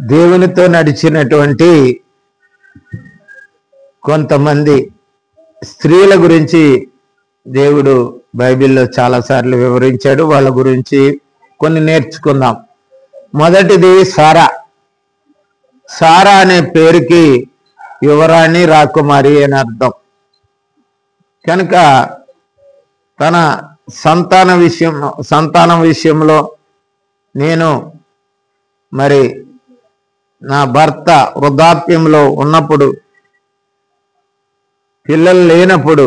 దేవునితో నడిచినటువంటి కొంతమంది స్త్రీల గురించి దేవుడు బైబిల్లో చాలాసార్లు వివరించాడు. వాళ్ళ గురించి కొన్ని నేర్చుకుందాం. మొదటిది సారా. సారా అనే పేరుకి యువరాణి, రాకుమారి అని అర్థం. కనుక తన సంతానం విషయంలో నేను మరి నా భర్త వృద్ధాప్యంలో ఉన్నప్పుడు, పిల్లలు లేనప్పుడు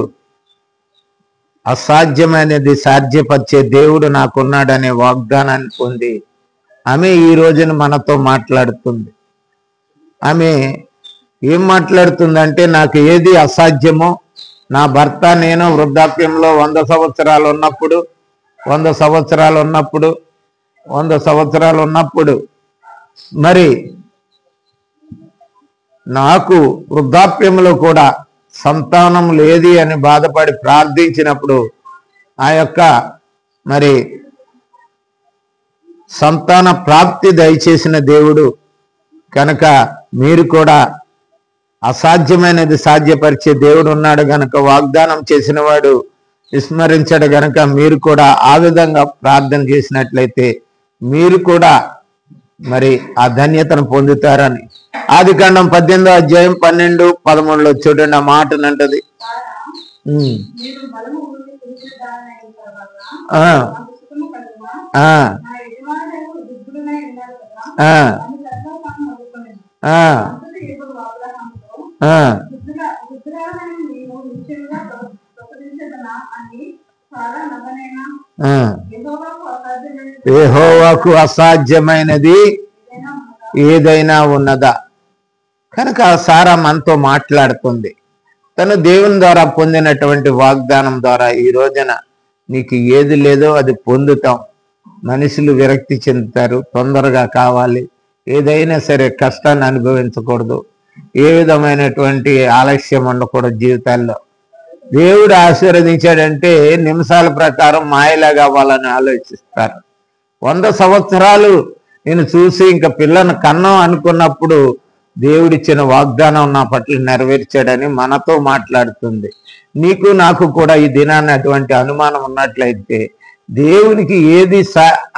అసాధ్యమైనది సాధ్యపరిచే దేవుడు నాకున్నాడనే వాగ్దానాన్ని పొంది ఆమె ఈ రోజున మనతో మాట్లాడుతుంది. ఆమె ఏం మాట్లాడుతుందంటే, నాకు ఏది అసాధ్యమో నా భర్త నేను వృద్ధాప్యంలో 100 సంవత్సరాలు ఉన్నప్పుడు మరి నాకు వృద్ధాప్యంలో కూడా సంతానం లేది అని బాధపడి ప్రార్థించినప్పుడు ఆ యొక్క మరి సంతాన ప్రాప్తి దయచేసిన దేవుడు కనుక మీరు కూడా అసాధ్యమైనది సాధ్యపరిచే దేవుడు ఉన్నాడు గనక, వాగ్దానం చేసిన వాడు విస్మరించడు గనక మీరు కూడా ఆ విధంగా ప్రార్థన చేసినట్లయితే మీరు కూడా మరి ఆ ధన్యతను పొందుతారని ఆదికాండం 18వ అధ్యాయం 12-13లో చూడండి. ఆ మాటనంటది, యెహోవాకు అసాధ్యమైనది ఏదైనా ఉన్నదా? కనుక సారా మనతో మాట్లాడుతుంది. తను దేవుని ద్వారా పొందినటువంటి వాగ్దానం ద్వారా ఈ రోజున నీకు ఏది లేదో అది పొందుతాం. మనుషులు విరక్తి చెందుతారు, తొందరగా కావాలి, ఏదైనా సరే కష్టాన్ని అనుభవించకూడదు, ఏ విధమైనటువంటి ఆలస్యం ఉండకూడదు జీవితాల్లో. దేవుడు ఆశీర్వదించాడంటే నిమిషాల ప్రకారం మాయలాగా అవ్వాలని ఆలోచిస్తారు. 100 సంవత్సరాలు నేను చూసి ఇంకా పిల్లను కన్నం అనుకున్నప్పుడు దేవుడిచ్చిన వాగ్దానం నా పట్ల నెరవేర్చాడని మనతో మాట్లాడుతుంది. నీకు నాకు కూడా ఈ దినాన్ని అటువంటి అనుమానం ఉన్నట్లయితే దేవునికి ఏది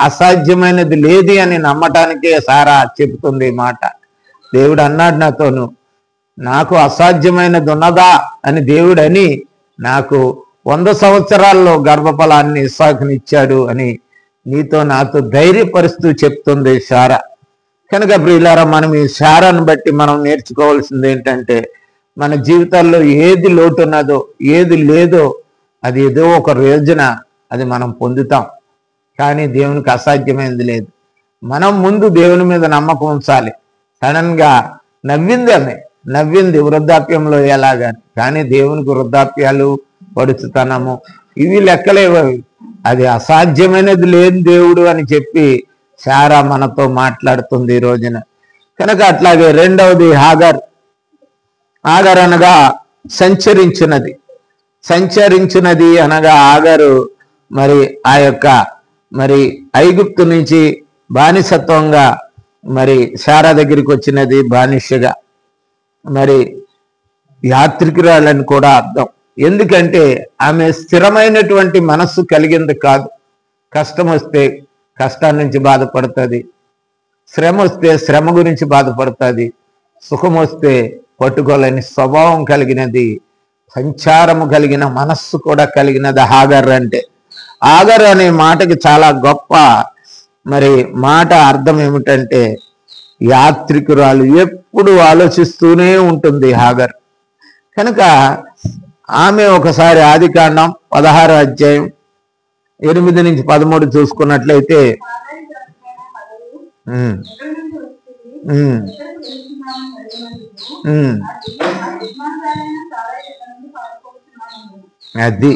అసాధ్యమైనది లేదు అని నమ్మటానికే సారా చెబుతుంది ఈ మాట. దేవుడు అన్నాడు నాతోను, నాకు అసాధ్యమైనది ఉన్నదా అని దేవుడు అని నాకు 100 సంవత్సరాల్లో గర్భఫలాన్ని ఇస్సాకునిచ్చాడు అని నీతో నాతో ధైర్యపరుస్తూ చెప్తుంది సారా. కనుక ప్రియులారా, మనం ఈ సారాను బట్టి మనం నేర్చుకోవాల్సింది ఏంటంటే, మన జీవితాల్లో ఏది లోటు ఉన్నదో ఏది లేదో అది ఏదో ఒక రోజున అది మనం పొందుతాం. కానీ దేవునికి అసాధ్యమైనది లేదు. మనం ముందు దేవుని మీద నమ్మకం ఉంచాలి. సడన్గా నవ్వింది వృద్ధాప్యంలో ఎలాగని, కానీ దేవునికి వృద్ధాప్యాలు, పడుచుతనము ఇవి లెక్కలేవవి. అది అసాధ్యమైనది లేని దేవుడు అని చెప్పి సారా మనతో మాట్లాడుతుంది ఈ రోజున. కనుక అట్లాగే రెండవది హాగర్ అనగా సంచరించినది అనగా హాగరు మరి ఆ యొక్క మరి ఐగుప్తు నుంచి బానిసత్వంగా మరి సారా దగ్గరికి వచ్చినది, బానిసగా మరి యాత్రికురాలని కూడా అర్థం. ఎందుకంటే ఆమె స్థిరమైనటువంటి మనస్సు కలిగింది కాదు. కష్టం వస్తే కష్టాన్ని నుంచి బాధపడుతుంది, శ్రమ వస్తే శ్రమ గురించి బాధపడుతుంది, సుఖం వస్తే పట్టుకోలేని స్వభావం కలిగినది, సంచారము కలిగిన మనస్సు కూడా కలిగినది హాగర్ అంటే. హాగర్ అనే మాటకి చాలా గొప్ప మరి మాట అర్థం ఏమిటంటే, యాత్రికురాలు, ఎప్పుడు ఆలోచిస్తూనే ఉంటుంది హాగర్. కనుక ఆమె ఒకసారి ఆదికాండం 16వ అధ్యాయం 8-13 చూసుకున్నట్లయితే, అది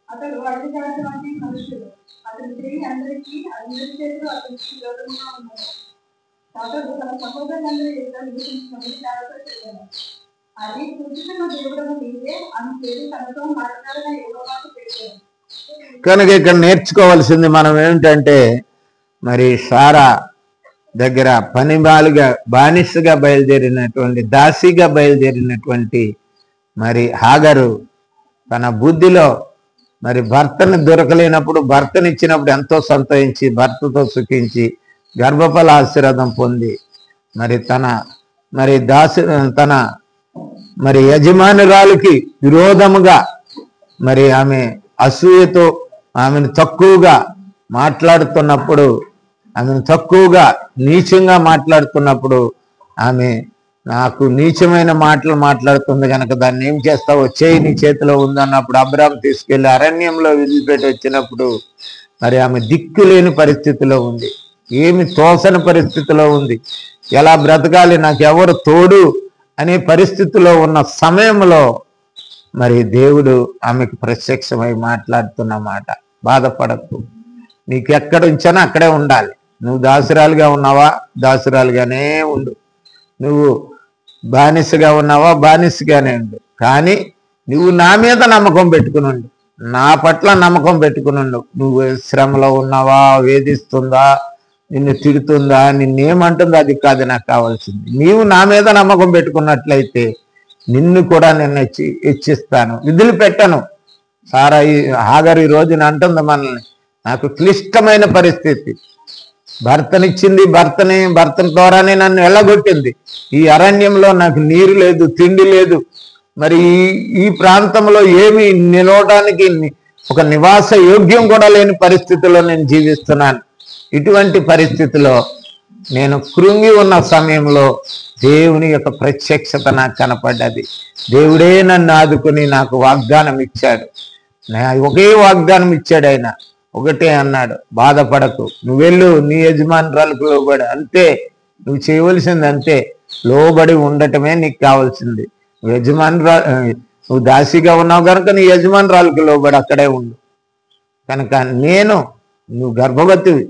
అతడు అడిగాడు వంటి మనుషులు అతని తిరిగి అందరికీ అందరి చేతులు అతనికి విరోధంగా ఉన్నారు. అతడు తన సహోదరులందరూ ఎదుట నివసించినప్పుడు తనతో చెప్పాను, అది సూచిస్తున్న దేవుడము నీవే అని పేరు తనతో మాట్లాడిన యెహోవాకు పెట్టాను. కనుక ఇక్కడ నేర్చుకోవాల్సింది మనం ఏమిటంటే, మరి సారా దగ్గర బానిసగా బయలుదేరినటువంటి, దాసిగా బయలుదేరినటువంటి మరి హాగరు తన బుద్ధిలో మరి భర్తను దొరకలేనప్పుడు భర్తనిచ్చినప్పుడు ఎంతో సంతోషించి భర్తతో సుఖించి గర్భఫల ఆశీర్వాదం పొంది మరి తన యజమానురాలికి విరోధముగా మరి ఆమె అసూయతో ఆమెను తక్కువగా మాట్లాడుతున్నప్పుడు, ఆమెను తక్కువగా నీచంగా మాట్లాడుతున్నప్పుడు, ఆమె నాకు నీచమైన మాటలు మాట్లాడుతుంది కనుక దాన్ని ఏం చేస్తావో చేయి నీ చేతిలో ఉందన్నప్పుడు అబ్రాహాం తీసుకెళ్లి అరణ్యంలో వదిలిపెట్టి వచ్చినప్పుడు మరి ఆమె దిక్కులేని పరిస్థితిలో ఉంది, ఏమి తోసని పరిస్థితిలో ఉంది, ఎలా బ్రతకాలి, నాకు ఎవరు తోడు అనే పరిస్థితిలో ఉన్న సమయంలో మరి దేవుడు ఆమెకు ప్రత్యక్షమై మాట్లాడుతున్న మాట, బాధపడకు, నీకు ఎక్కడ ఉంచానో అక్కడే ఉండాలి, నువ్వు దాసురాలుగా ఉన్నావా దాసురాలుగానే ఉండు, నువ్వు బానిసగా ఉన్నావా బానిసగానే ఉండు, కానీ నువ్వు నా మీద నమ్మకం పెట్టుకుని ఉండు, నా పట్ల నమ్మకం పెట్టుకుని ఉండు. నువ్వు శ్రమలో ఉన్నావా, వేధిస్తుందా, నిన్ను తిడుతుందా, నిన్నేమంటుందో అది కాదు నాకు కావాల్సింది, నీవు నా మీద నమ్మకం పెట్టుకున్నట్లయితే నిన్ను కూడా నేను హెచ్చిస్తాను, విధులు పెట్టను. సారా హాగరు ఈ రోజున అంటుంది మనల్ని, నాకు క్లిష్టమైన పరిస్థితి, భర్తనిచ్చింది, భర్త ద్వారానే నన్ను వెళ్ళగొట్టింది, ఈ అరణ్యంలో నాకు నీరు లేదు, తిండి లేదు, మరి ఈ ప్రాంతంలో ఏమి నిలవడానికి ఒక నివాస యోగ్యం కూడా లేని పరిస్థితిలో నేను జీవిస్తున్నాను. ఇటువంటి పరిస్థితిలో నేను కృంగి ఉన్న సమయంలో దేవుని యొక్క ప్రత్యక్షత నాకు కనపడ్డది. దేవుడే నన్ను ఆదుకుని నాకు వాగ్దానం ఇచ్చాడు, ఒకే వాగ్దానం ఇచ్చాడు. ఆయన ఒకటే అన్నాడు, బాధపడకు, నువ్వు వెళ్ళు, నీ యజమానురాలకు లోబడి, అంతే నువ్వు చేయవలసింది, అంతే లోబడి ఉండటమే నీకు కావాల్సింది. నువ్వు దాసిగా ఉన్నావు కనుక నీ యజమానురాలకు లోబడి అక్కడే ఉండు. కనుక నువ్వు గర్భవతివి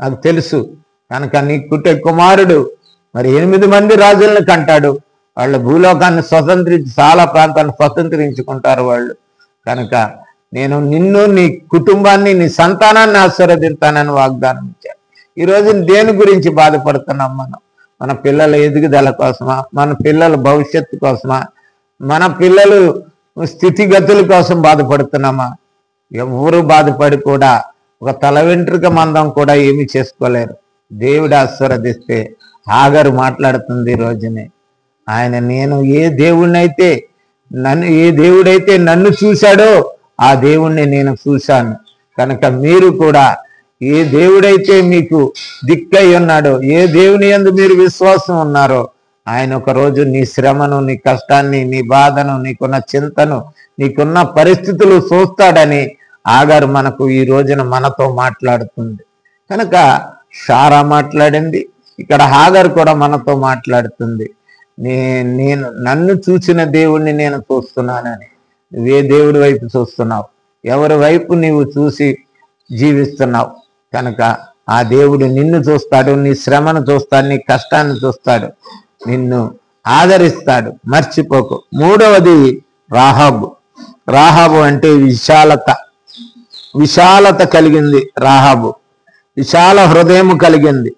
నాకు తెలుసు కనుక నీ కుమారుడు మరి 8 మంది రాజులను కంటాడు, వాళ్ళ భూలోకాన్ని స్వతంత్రించి చాలా ప్రాంతాన్ని స్వతంత్రించుకుంటారు వాళ్ళు. కనుక నేను నిన్ను, నీ కుటుంబాన్ని, నీ సంతానాన్ని ఆశీర్వదిస్తానని వాగ్దానం ఇచ్చాను. ఈరోజు దేని గురించి బాధపడుతున్నాం మన పిల్లల ఎదుగుదల కోసమా, మన పిల్లల భవిష్యత్తు కోసమా, మన పిల్లలు స్థితిగతుల కోసం బాధపడుతున్నామా? ఎవరు బాధపడి కూడా ఒక తల వెంట్రుక మందం కూడా ఏమి చేసుకోలేరు. దేవుడు ఆశీర్వదిస్తే హాగరు మాట్లాడుతుంది ఈ రోజునే, నేను ఏ దేవుడైతే నన్ను చూశాడో ఆ దేవుణ్ణి నేను చూశాను. కనుక మీరు కూడా ఏ దేవుడైతే మీకు దిక్కై ఉన్నాడో, ఏ దేవుని యందు మీరు విశ్వాసం ఉన్నారో, ఆయన ఒక రోజు నీ శ్రమను, నీ కష్టాన్ని, నీ బాధను, నీకున్న చింతను, నీకున్న పరిస్థితులు చూస్తాడని హాగరు మనకు ఈ రోజున మనతో మాట్లాడుతుంది. కనుక సారా మాట్లాడింది, ఇక్కడ హాగరు కూడా మనతో మాట్లాడుతుంది. నన్ను చూసిన దేవుణ్ణి నేను చూస్తున్నానని. నువ్వే దేవుడి వైపు చూస్తున్నావు, ఎవరి వైపు నీవు చూసి జీవిస్తున్నావు? కనుక ఆ దేవుడు నిన్ను చూస్తాడు, నీ శ్రమను చూస్తాడు, నీ కష్టాన్ని చూస్తాడు, నిన్ను ఆదరిస్తాడు, మర్చిపోకు. మూడవది రాహాబు అంటే విశాలత కలిగింది. విశాల హృదయం కలిగింది.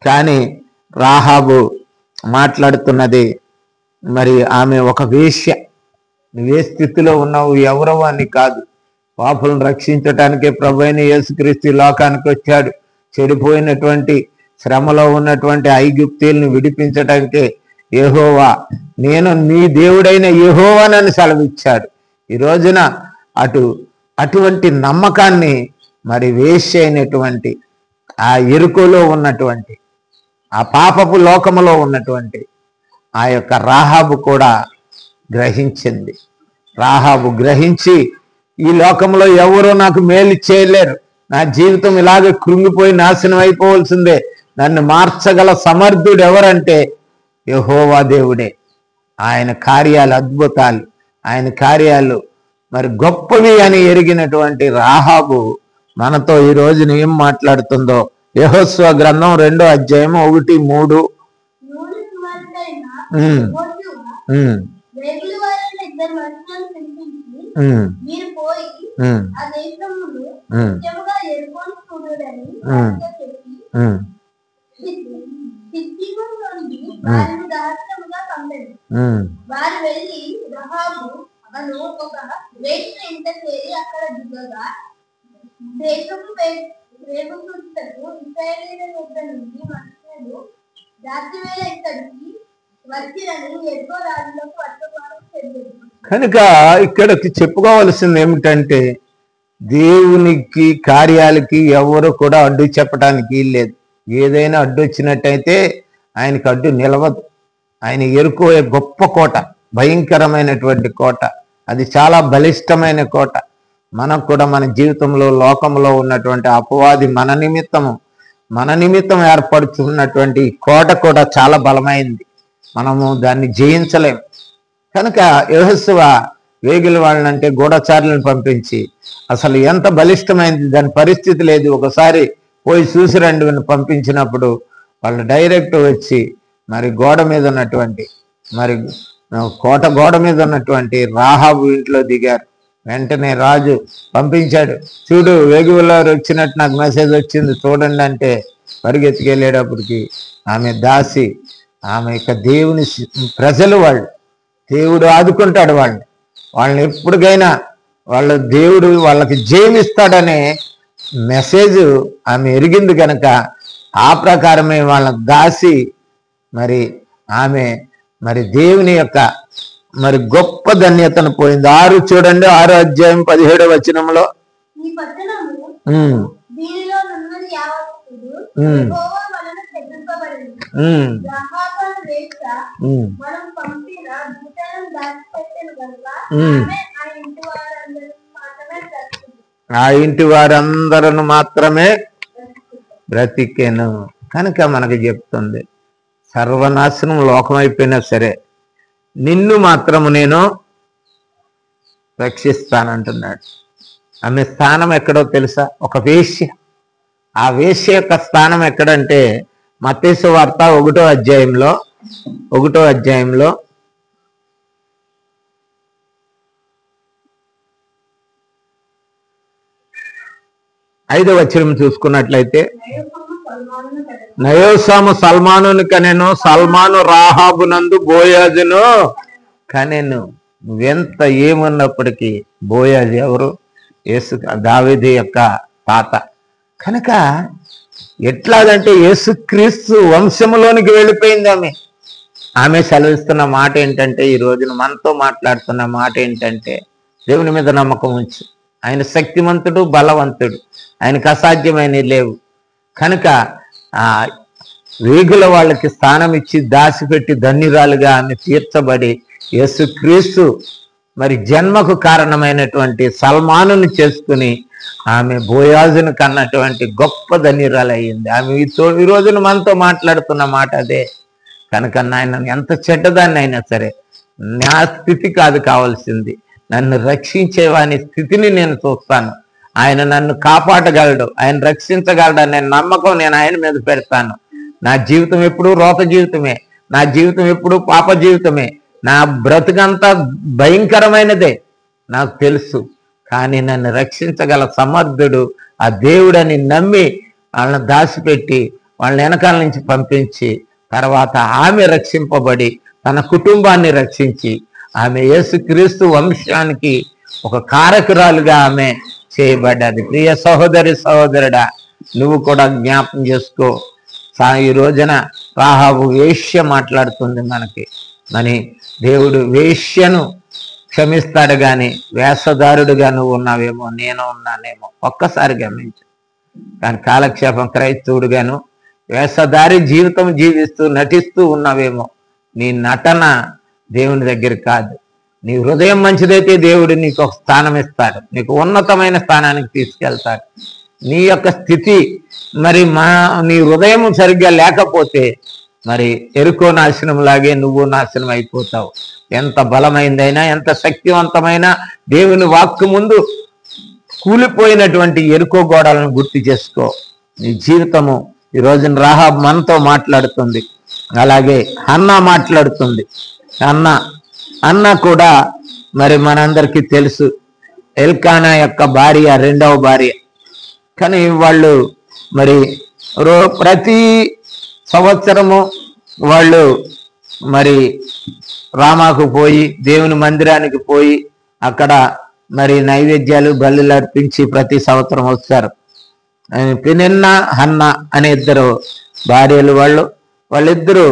కానీ రాహాబు మాట్లాడుతున్నది మరి ఆమె ఒక వేశ్య. నువ్వే స్థితిలో ఉన్నావు, ఎవరో అని కాదు, పాపులను రక్షించటానికే ప్రభువైన యేసుక్రీస్తు లోకానికి వచ్చాడు. చెడిపోయినటువంటి శ్రమలో ఉన్నటువంటి ఐగుప్తీయులను విడిపించటానికే యెహోవా, నేను నీ దేవుడైన యెహోవానని సెలవిచ్చాడు. ఈ రోజున అటువంటి నమ్మకాన్ని మరి వేశ్య అయినటువంటి ఆ ఎరుకలో ఉన్నటువంటి ఆ పాపపు లోకములో ఉన్నటువంటి ఆ యొక్క రాహాబు కూడా గ్రహించింది. రాహాబు గ్రహించి, ఈ లోకంలో ఎవరో నాకు మేలు చేయలేరు, నా జీవితం ఇలాగే కృంగిపోయి నాశనం అయిపోవలసిందే, నన్ను మార్చగల సమర్థుడు ఎవరంటే యెహోవా దేవుడే. ఆయన కార్యాలు అద్భుతాలు, ఆయన కార్యాలు మరి గొప్పవి అని ఎరిగినటువంటి రాహాబు మనతో ఈ రోజున ఏం మాట్లాడుతుందో యెహోషువ గ్రంథం 2వ అధ్యాయం 1, 3. నూను కుమార్తెయైన ఉమ్, యెహోషువ ఉమ్, రేగులు వారైన ఇద్దరు మనుషులను పిలిపించి, ఉమ్, మీరు పోయి ఉమ్, ఆ దేశమును ఉమ్, నిత్యముగా ఎరుకొని చూడుడని ఉమ్. వారితో చెప్పి ఉమ్, సిద్కిము నుండి వారిని రహస్యముగా పంపెను. ఉమ్. వారు వెళ్ళి రహాబు అను ఒక వేశ్య ఇంట చేరి అక్కడ దిగగా, దేశము రేపు చూచుటకు ఇశ్రాయేలీయుల యొద్ద నుండి మనుషులు దాచివేయ ఇక్కడికి వచ్చిరని ఎరుకో రాజులకు వర్తమానం తెలియదు. కనుక ఇక్కడికి చెప్పుకోవాల్సింది ఏమిటంటే దేవునికి కార్యాలకి ఎవరు కూడా అడ్డు చెప్పడానికి లేదు. ఏదైనా అడ్డు వచ్చినట్టయితే ఆయనకి అడ్డు నిలవదు. ఆయన ఎరుకోయే గొప్ప కోట, భయంకరమైనటువంటి కోట, అది చాలా బలిష్టమైన కోట. మనకు కూడా మన జీవితంలో లోకంలో ఉన్నటువంటి అపవాది మన నిమిత్తం ఏర్పడుతున్నటువంటి ఈ కోట కూడా చాలా బలమైంది. మనము దాన్ని జయించలేం. కనుక యెహోషువ వేగిల వాళ్ళనంటే గూఢచారులను పంపించి అసలు ఎంత బలిష్టమైంది, దాని పరిస్థితి లేదు, ఒకసారి పోయి చూసి రండి అని పంపించినప్పుడు వాళ్ళు డైరెక్ట్ వచ్చి మరి గోడ మీద ఉన్నటువంటి మరి కోట గోడ మీద ఉన్నటువంటి రాహాబు ఇంట్లో దిగారు. వెంటనే రాజు పంపించాడు, చూడు వేగులారు వచ్చినట్టు నాకు మెసేజ్ వచ్చింది చూడండి అంటే పరిగెత్తుకెళ్ళేటప్పటికి ఆమె దాసి, ఆమె యొక్క దేవుని ప్రజలు, వాళ్ళు దేవుడు ఆదుకుంటాడు వాళ్ళని ఎప్పటికైనా దేవుడు వాళ్ళకి జయమిస్తాడనే మెసేజ్ ఆమె ఎరిగింది కనుక ఆ ప్రకారమే వాళ్ళ దాసి మరి ఆమె మరి దేవుని యొక్క మరి గొప్ప ధన్యతను పోయింది. 6 చూడండి, 6వ అధ్యాయం 17వ వచనంలో, ఈ పట్టణము ఉమ్, దీనిలో నున్నది యావత్తు ఉమ్, యెహోవా వలన చెదిరిపోబడింది. ఉమ్, రహాబు అను వేశ్య ఉమ్, మనం పంపిన దూతలను దాచిపెట్టెను గనుక ఉమ్. ఆమె ఆ ఇంటి వారందరూ మాత్రమే బ్రతుకుతుంది. ఆ ఇంటి వారందరూ మాత్రమే బ్రతికెను. కనుక మనకు చెప్తుంది సర్వనాశనం లోకం అయిపోయినా సరే నిన్ను మాత్రము నేను రక్షిస్తానంటున్నాడు. ఆమె స్థానం ఎక్కడో తెలుసా? ఒక వేశ్య. ఆ వేశ్య యొక్క స్థానం ఎక్కడంటే మత్తయి సువార్త 1వ అధ్యాయంలో 5వ వచనం చూసుకున్నట్లయితే, నయోసాము సల్మానుని కనెను, సల్మాను రాహాబునందు బోయాజును కనెను. నువ్వెంత ఏమన్నప్పటికీ బోయాజు ఎవరు? యేసు, దావీదు యొక్క తాత. కనుక ఎట్లాగంటే యేసుక్రీస్తు వంశములోనికి వెళ్ళిపోయింది ఆమె సెలవిస్తున్న మాట ఏంటంటే, ఈ రోజున మనతో మాట్లాడుతున్న మాట ఏంటంటే, దేవుని మీద నమ్మకం ఉంచు. ఆయన శక్తిమంతుడు, బలవంతుడు, ఆయనకు అసాధ్యమైన లేవు. కనుక ఆ వేగుల వాళ్ళకి స్థానం ఇచ్చి దాచిపెట్టి ధన్యురాలుగా ఆమె తీర్చబడి యేసుక్రీస్తు మరి జన్మకు కారణమైనటువంటి సల్మానుని చేసుకుని ఆమె బోయాజును కన్నటువంటి గొప్ప ధన్యురాలు అయ్యింది. ఆమె ఈ రోజున మనతో మాట్లాడుతున్న మాట అదే. కనుక నాయన ఎంత చెడ్డదాన్ని అయినా సరే నా స్థితి కాదు కావాల్సింది, నన్ను రక్షించేవాని స్థితిని నేను చూస్తాను. ఆయన నన్ను కాపాడగలడు, ఆయన రక్షించగలడు అనే నమ్మకం నేను ఆయన మీద పెడతాను. నా జీవితం ఎప్పుడు రోత జీవితమే, నా జీవితం ఎప్పుడు పాప జీవితమే, నా బ్రతుకంతా భయంకరమైనదే నాకు తెలుసు. కానీ నన్ను రక్షించగల సమర్థుడు ఆ దేవుడని నమ్మి వాళ్ళని దాచిపెట్టి వాళ్ళని వెనకాల నుంచి పంపించి తర్వాత ఆమె రక్షింపబడి తన కుటుంబాన్ని రక్షించి ఆమె యేసుక్రీస్తు వంశానికి ఒక కారకురాలుగా ఆమె చేయబడ్డది. ప్రియ సహోదరి సహోదరుడా, నువ్వు కూడా జ్ఞాపకం చేసుకో. ఈ రోజున రాహాబు వేశ్య మాట్లాడుతుంది మనకి. మరి దేవుడు వేశ్యను క్షమిస్తాడు కానీ వేషధారుడుగా నువ్వు ఉన్నావేమో, నేను ఉన్నానేమో ఒక్కసారి గమనించు. కానీ కాలక్షేపం క్రైస్తవుడుగాను వేషధారి జీవితం జీవిస్తూ నటిస్తూ ఉన్నావేమో. నీ నటన దేవుని దగ్గర కాదు. నీ హృదయం మంచిదైతే దేవుడు నీకు ఒక స్థానం ఇస్తాడు, నీకు ఉన్నతమైన స్థానానికి తీసుకెళ్తాడు. నీ యొక్క స్థితి మరి నీ హృదయం సరిగ్గా లేకపోతే మరి ఎరుకో నాశనం లాగే నువ్వు నాశనం అయిపోతావు. ఎంత బలమైందైనా ఎంత శక్తివంతమైనా దేవుని వాక్కు ముందు కూలిపోయినటువంటి ఎరుకో గోడలను గుర్తు చేసుకో. నీ జీవితము ఈ రోజున రాహాబ్ మనతో మాట్లాడుతుంది, అలాగే అన్న మాట్లాడుతుంది. అన్న కూడా మరి మనందరికీ తెలుసు, ఎల్కానా యొక్క భార్య, రెండవ భార్య. కానీ వాళ్ళు మరి ప్రతి సంవత్సరము వాళ్ళు మరి రామాకు పోయి దేవుని మందిరానికి పోయి అక్కడ మరి నైవేద్యాలు బలులు అర్పించి ప్రతి సంవత్సరం వస్తారు. పెనిన్నా హన్న అనే ఇద్దరు భార్యలు వాళ్ళిద్దరూ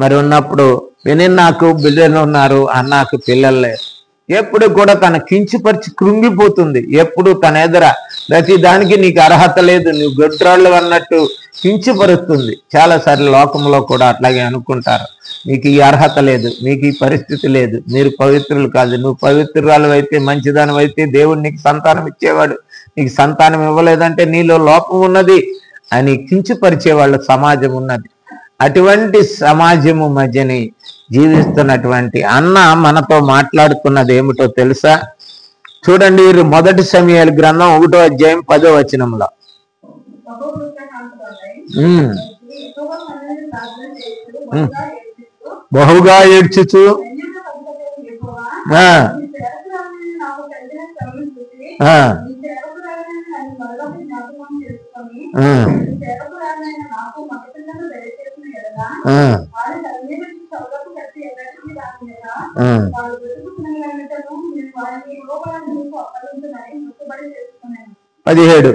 మరి ఉన్నప్పుడు పెనిన్నాకు బిడ్డలు ఉన్నారు, అన్నాకు పిల్లలు లేరు. ఎప్పుడు కూడా తన కించిపరిచి కృంగిపోతుంది. ఎప్పుడు తన ఎదుర ప్రతి దానికి నీకు అర్హత లేదు, నువ్వు గొడ్రాళ్ళు అన్నట్టు కించిపరుస్తుంది. చాలాసార్లు లోకంలో కూడా అట్లాగే అనుకుంటారు, నీకు ఈ అర్హత లేదు, నీకు ఈ పరిస్థితి లేదు, మీరు పవిత్రులు కాదు, నువ్వు పవిత్రురాలు అయితే మంచిదానం అయితే దేవుడు నీకు సంతానం ఇచ్చేవాడు, నీకు సంతానం ఇవ్వలేదంటే నీలో లోపం ఉన్నది అని కించిపరిచే వాళ్ళ సమాజం ఉన్నది. అటువంటి సమాజము మధ్యని జీవిస్తున్నటువంటి అన్న మనతో మాట్లాడుతున్నది ఏమిటో తెలుసా? చూడండి, మొదటి సమూయేలు గ్రంథం 1వ అధ్యాయం 10వ వచనంలో బహుగా ఏడ్చుచు పదిహేడు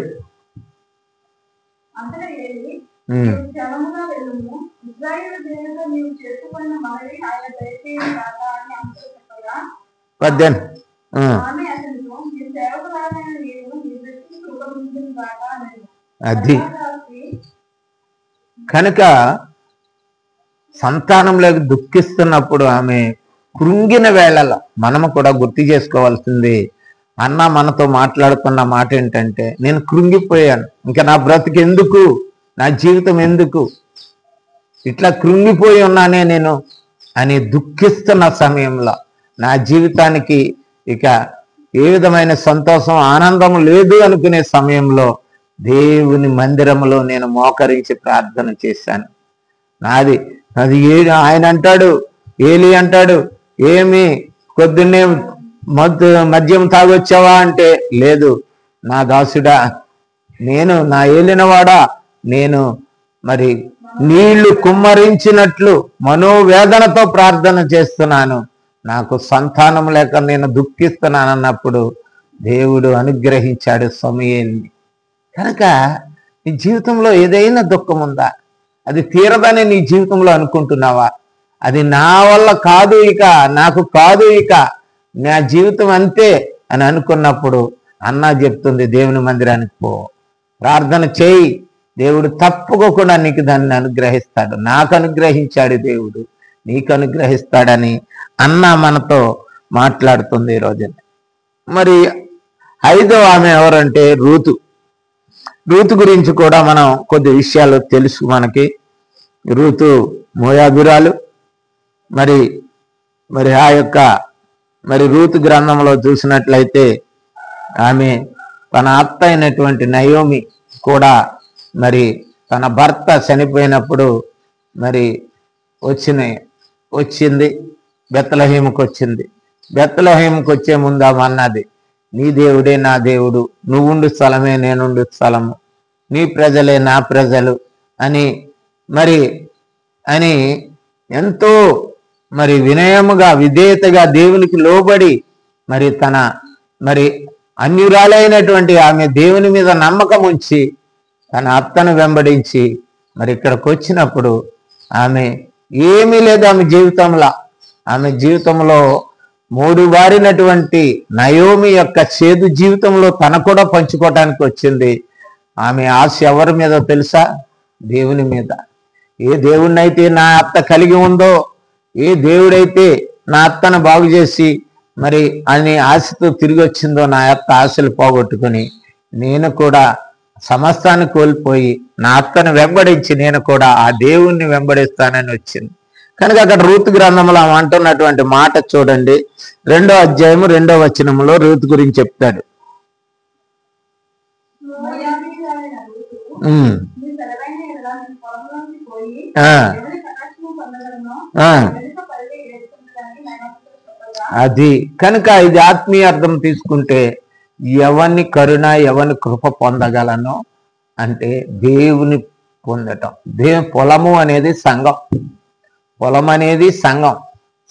అది కనుక సంతానం లేక దుఃఖిస్తున్నప్పుడు ఆమె కృంగిన వేళలో మనము కూడా గుర్తు చేసుకోవాల్సింది, అన్న మనతో మాట్లాడుతున్న మాట ఏంటంటే, నేను కృంగిపోయాను, ఇంకా నా బ్రతుకు ఎందుకు, నా జీవితం ఎందుకు, ఇట్లా కృంగిపోయి ఉన్నానే నేను అని దుఃఖిస్తున్న సమయంలో, నా జీవితానికి ఇక ఏ విధమైన సంతోషం ఆనందం లేదు అనుకునే సమయంలో దేవుని మందిరంలో నేను మోకరించి ప్రార్థన చేశాను. అది ఆయన అంటాడు, ఏలి అంటాడు, ఏమి పొద్దున్నే మద్యం తాగొచ్చావా అంటే, లేదు నా దాసుడా, నేను నా ఏలినవాడా, నేను మరి నీళ్లు కుమ్మరించినట్లు మనోవేదనతో ప్రార్థన చేస్తున్నాను, నాకు సంతానం లేక నేను దుఃఖిస్తున్నాను అన్నప్పుడు దేవుడు అనుగ్రహించాడు సమూయేలుని. కనుక నీ జీవితంలో ఏదైనా దుఃఖం ఉందా, అది తీరదని నీ జీవితంలో అనుకుంటున్నావా, అది నా వల్ల కాదు, ఇక నాకు కాదు, ఇక నా జీవితం అంతే అని అనుకున్నప్పుడు అన్న చెప్తుంది, దేవుని మందిరానికి పో, ప్రార్థన చేయి, దేవుడు తప్పుకోకుండా నీకు దాన్ని అనుగ్రహిస్తాడు. నాకు అనుగ్రహించాడు దేవుడు, నీకు అనుగ్రహిస్తాడని అన్న మనతో మాట్లాడుతుంది ఈరోజు. మరి 5వ ఆమె ఎవరంటే రూతు. రూతు గురించి కూడా మనం కొద్ది విషయాలు తెలుసు మనకి. రూతు మోయాబురాలు. మరి ఆ యొక్క మరి రూతు గ్రంథంలో చూసినట్లయితే ఆమె తన అత్త అయినటువంటి నయోమి కూడా మరి తన భర్త చనిపోయినప్పుడు మరి వచ్చింది బెత్లెహేముకు వచ్చింది. బెత్లెహేముకు వచ్చే ముందు ఆమె అన్నది, నీ దేవుడే నా దేవుడు, నువ్వుండు స్థలమే నేనుండు స్థలము, నీ ప్రజలే నా ప్రజలు అని ఎంతో మరి వినయముగా విధేయతగా దేవునికి లోబడి మరి అన్యురాలైనటువంటి ఆమె దేవుని మీద నమ్మకం ఉంచి తన అత్తను వెంబడించి మరి ఇక్కడికి వచ్చినప్పుడు ఆమె ఏమీ లేదు. ఆమె జీవితంలో మూడు వారినటువంటి నయోమి యొక్క చేదు జీవితంలో తన కూడా పంచుకోవటానికి వచ్చింది. ఆమె ఆశ ఎవరి మీద తెలుసా? దేవుని మీద. ఏ దేవుణ్ణైతే నా అత్త కలిగి ఉందో, ఏ దేవుడైతే నా అత్తను బాగు చేసి మరి అని ఆశతో తిరిగి వచ్చిందో, నా అత్త ఆశలు పోగొట్టుకుని నేను కూడా సమస్తాన్ని కోల్పోయి నా అత్తను వెంబడించి నేను కూడా ఆ దేవుణ్ణి వెంబడిస్తానని వచ్చింది. కనుక అక్కడ రూతు గ్రంథంలో ఆమె అంటున్నటువంటి మాట చూడండి, 2వ అధ్యాయము 2వ వచనంలో రూతు గురించి చెప్తాడు. మోయాబీయురాలైన రూతు, ఉమ్, నీ సెలవైన యెడల నేను పొలంలోకి పోయి ఆ, ఎవరి కటాక్షము పొందగలనో ఆ, వెనుక పరుగు ఏడుచుకున్నదానికి నయవంతుడు చెప్పగా, అది కనుక ఇది ఆత్మీయ అర్థం తీసుకుంటే ఎవని కరుణ ఎవని కృప పొందగలను అంటే దేవుని పొందటం. పొలము అనేది సంఘం, పొలం అనేది సంఘం.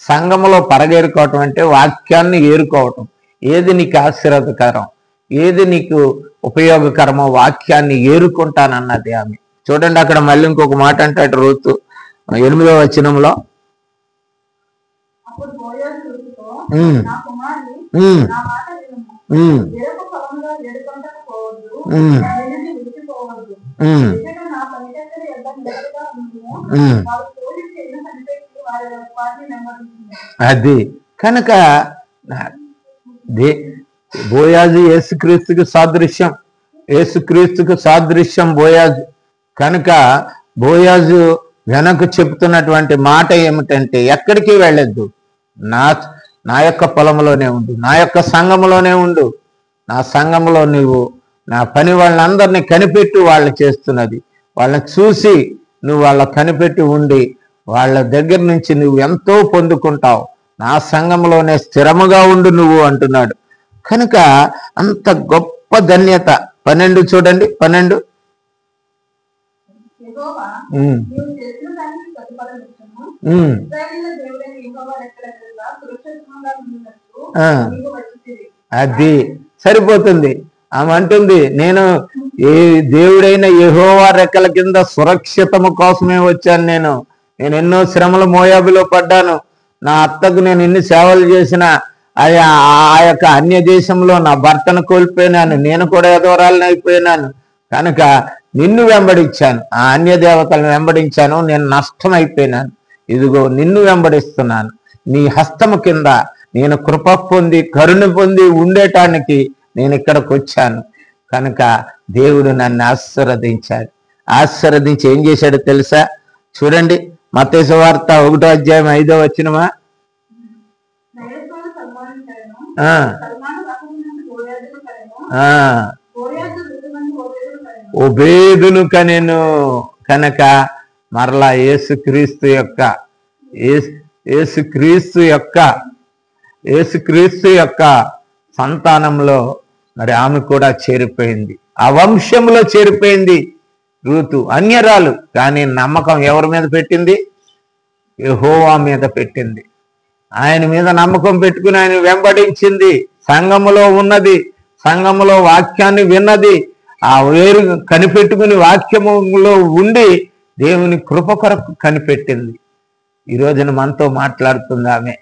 సంఘములో పరగేరుకోవటం అంటే వాక్యాన్ని ఏరుకోవటం. ఏది నీకు ఆశీర్వాదకరం, ఏది నీకు ఉపయోగకరమో వాక్యాన్ని ఏరుకుంటానన్నది ఆమె. చూడండి అక్కడ మళ్ళీ ఇంకొక మాట అంటాడు రూతు 8వ వచనంలో, అప్పుడు బోయాజు రూతుతో, ఉమ్, నా కుమారి, ఉమ్, నా మాట వినుము. ఉమ్, వేరొక పొలంలో ఏడుకొంటకు పోవద్దు, ఉమ్, నా నుండి విడిచిపోవద్దు. ఉమ్, ఇక్కడ నా పనికత్తెల యొద్ద నిలకడగా ఉండుము. ఉమ్. వారు పోయి చేయను కనిపెట్టి వారిని నెమ్మదించింది. అది కనుక నా- బోయాజు యేసుక్రీస్తుకు సాదృశ్యం, యేసుక్రీస్తుకు సాదృశ్యం బోయాజు. కనుక బోయాజు వెనక చెప్తున్నటువంటి మాట ఏమిటంటే ఎక్కడికి వెళ్ళొద్దు, నా నా యొక్క పొలంలోనే ఉండు, నా యొక్క సంఘములోనే ఉండు. నా సంఘములో నువ్వు నా పని వాళ్ళందరినీ కనిపెట్టి వాళ్ళు చేస్తున్నది వాళ్ళని చూసి నువ్వు వాళ్ళ కనిపెట్టి ఉండి వాళ్ళ దగ్గర నుంచి నువ్వు ఎంతో పొందుకుంటావు. నా సంఘంలోనే స్థిరముగా ఉండు నువ్వు అంటున్నాడు. కనుక అంత గొప్ప ధన్యత. 12 చూడండి, 12. యెహోవా, ఉమ్, నీవు చేసిన దానికి ప్రతిఫలమిచ్చును. ఉమ్, ఇశ్రాయేలు దేవుడైన యెహోవా రెక్కల క్రింద సురక్షితంగా ఉండునట్లు ఆ, నీవు వచ్చితివి. అది సరిపోతుంది. ఆమె అంటుంది నేను ఏ దేవుడైన యెహోవా రెక్కల కింద సురక్షితము కోసమే వచ్చాను. నేను ఎన్నో శ్రమలు మోయాబులో పడ్డాను. నా అత్తకు నేను ఎన్ని సేవలు చేసిన ఆ యొక్క అన్య దేశంలో నా భర్తను కోల్పోయినాను, నేను కూడా ఎదవరాలని అయిపోయినాను. కనుక నిన్ను వెంబడించాను, ఆ అన్య దేవతలను వెంబడించాను, నేను నష్టం అయిపోయినాను. ఇదిగో నిన్ను వెంబడిస్తున్నాను, నీ హస్తము కింద నేను కృప పొంది కరుణ పొంది ఉండేటానికి నేను ఇక్కడికి వచ్చాను. కనుక దేవుడు నన్ను ఆశీర్వదించాడు. ఆశీర్వదించి ఏం చేశాడో తెలుసా? చూడండి మత్తయి సువార్త 1వ అధ్యాయం 5వ వచనమా. నయస్సును సన్మానించాను. ఆ, సల్మాను రకములను బోయాజును కనెను. ఆ, బోయాజు ఋతుమని ఓబేదును కనెను. ఒబేదును కనెను. కనుక మరలా యేసుక్రీస్తు యొక్క సంతానంలో మరి ఆమె కూడా చేరిపోయింది, ఆ వంశంలో చేరిపోయింది. రూతు అన్యరాలు, కానీ నమ్మకం ఎవరి మీద పెట్టింది? యెహోవా మీద పెట్టింది. ఆయన మీద నమ్మకం పెట్టుకుని ఆయన వెంబడించింది. సంఘములో ఉన్నది, సంఘములో వాక్యాన్ని విన్నది, ఆ వేరు కనిపెట్టుకుని వాక్యములో ఉండి దేవుని కృప కొరకు కనిపెట్టింది. ఈ రోజున మనతో మాట్లాడుతుంది ఆమె.